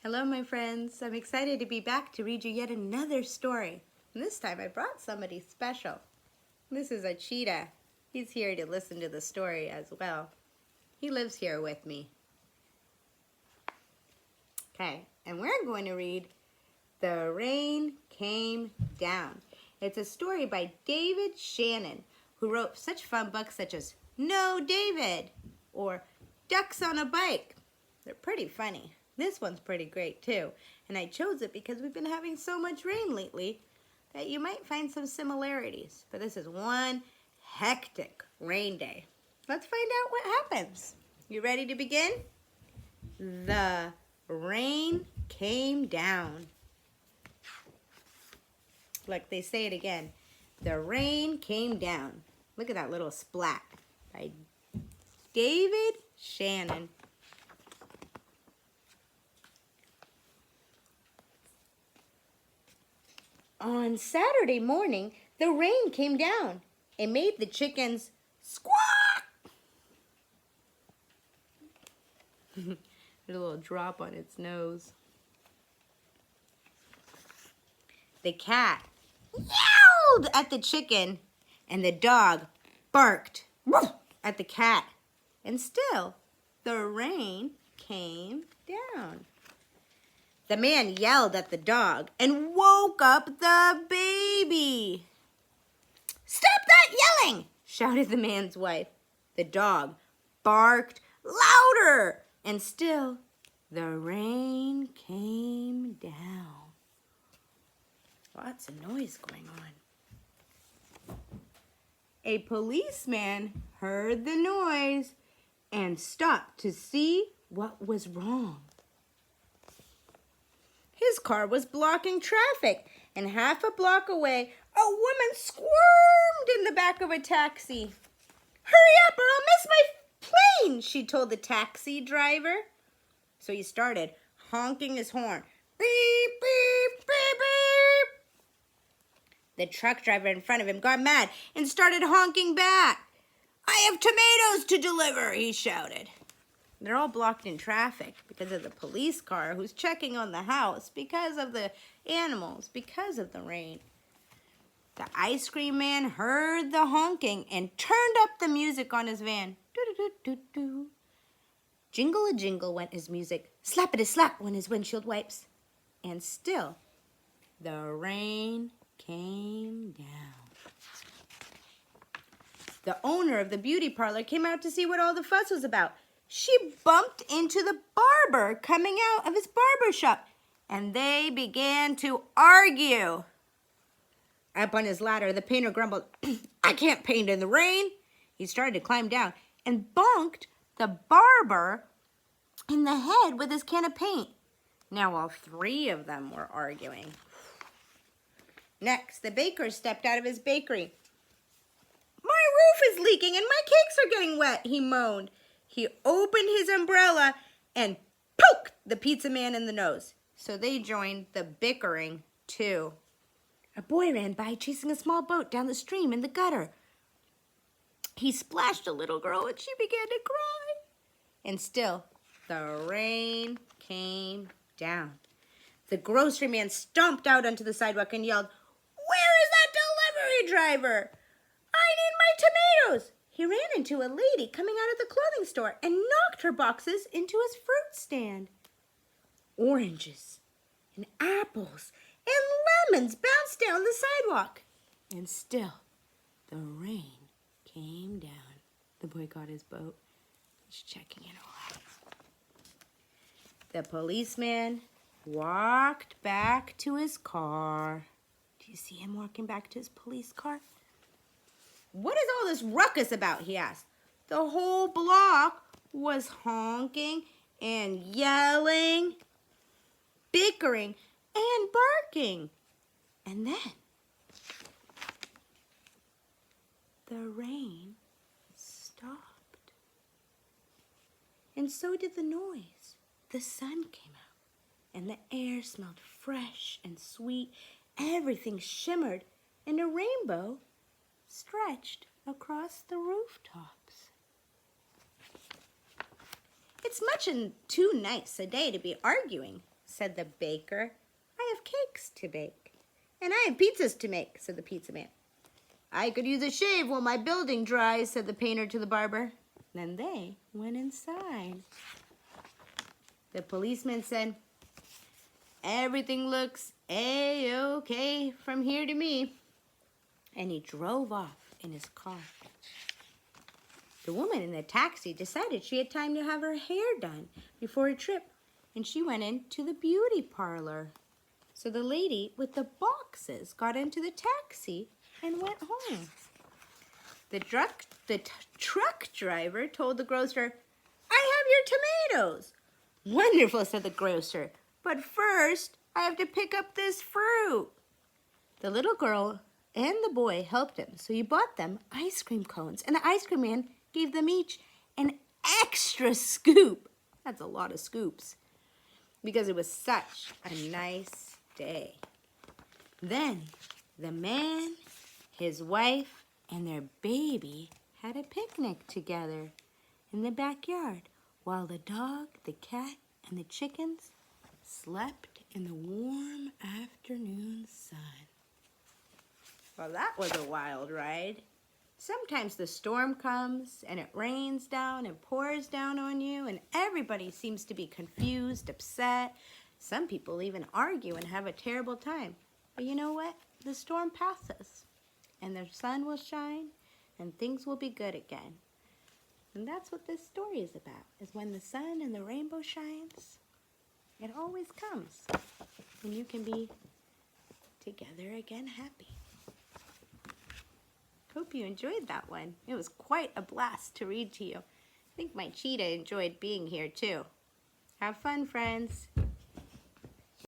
Hello, my friends. I'm excited to be back to read you yet another story. And this time I brought somebody special. This is a cheetah. He's here to listen to the story as well. He lives here with me. Okay, and we're going to read The Rain Came Down. It's a story by David Shannon, who wrote such fun books such as No, David, or Ducks on a Bike. They're pretty funny. This one's pretty great too, and I chose it because we've been having so much rain lately that you might find some similarities. But this is one hectic rain day. Let's find out what happens. You ready to begin? The rain came down. Like they say it again. The rain came down. Look at that little splat by David Shannon. On Saturday morning, the rain came down and made the chickens squawk. There's a little drop on its nose. The cat yelled at the chicken, and the dog barked at the cat. And still, the rain came down. The man yelled at the dog and woke up the baby. "Stop that yelling!" shouted the man's wife. The dog barked louder, and still the rain came down. Lots of noise going on. A policeman heard the noise and stopped to see what was wrong. His car was blocking traffic, and half a block away, a woman squirmed in the back of a taxi. "Hurry up or I'll miss my plane," she told the taxi driver. So he started honking his horn. Beep, beep, beep, beep. The truck driver in front of him got mad and started honking back. "I have tomatoes to deliver," he shouted. They're all blocked in traffic because of the police car who's checking on the house, because of the animals, because of the rain. The ice cream man heard the honking and turned up the music on his van. Do-do-do-do-do. Jingle-a-jingle went his music. Slap-a-slap went his windshield wipes. And still, the rain came down. The owner of the beauty parlor came out to see what all the fuss was about. She bumped into the barber coming out of his barber shop, and they began to argue. Up on his ladder, the painter grumbled, "I can't paint in the rain." He started to climb down and bonked the barber in the head with his can of paint. Now all three of them were arguing. Next, the baker stepped out of his bakery. "My roof is leaking and my cakes are getting wet," he moaned. He opened his umbrella and poked the pizza man in the nose. So they joined the bickering too. A boy ran by chasing a small boat down the stream in the gutter. He splashed a little girl and she began to cry. And still, the rain came down. The grocery man stomped out onto the sidewalk and yelled, "Where is that delivery driver? I need my tomatoes!" He ran into a lady coming out of the clothing store and knocked her boxes into his fruit stand. Oranges and apples and lemons bounced down the sidewalk. And still, the rain came down. The boy got his boat. He's checking it all out. The policeman walked back to his car. Do you see him walking back to his police car? "What is all this ruckus about?" he asked. The whole block was honking and yelling, bickering and barking. And then the rain stopped. And so did the noise. The sun came out and the air smelled fresh and sweet. Everything shimmered and a rainbow stretched across the rooftops. It's much too nice a day to be arguing, said the baker. "I have cakes to bake." "And I have pizzas to make," said the pizza man. "I could use a shave while my building dries," said the painter to the barber. Then they went inside. The policeman said, "Everything looks A-OK from here to me." And he drove off in his car. The woman in the taxi decided she had time to have her hair done before a trip, and she went into the beauty parlor. So the lady with the boxes got into the taxi and went home. The truck driver told the grocer, "I have your tomatoes." "Wonderful," said the grocer, "but first I have to pick up this fruit." The little girl and the boy helped him, so he bought them ice cream cones, and the ice cream man gave them each an extra scoop. That's a lot of scoops, because it was such a nice day. Then the man, his wife, and their baby had a picnic together in the backyard, while the dog, the cat, and the chickens slept in the warm afternoon sun. Well, that was a wild ride. Sometimes the storm comes and it rains down and pours down on you, and everybody seems to be confused, upset. Some people even argue and have a terrible time. But you know what? The storm passes, and the sun will shine, and things will be good again. And that's what this story is about, is when the sun and the rainbow shines, it always comes. And you can be together again happy. Hope you enjoyed that one. It was quite a blast to read to you. I think my cheetah enjoyed being here too. Have fun, friends.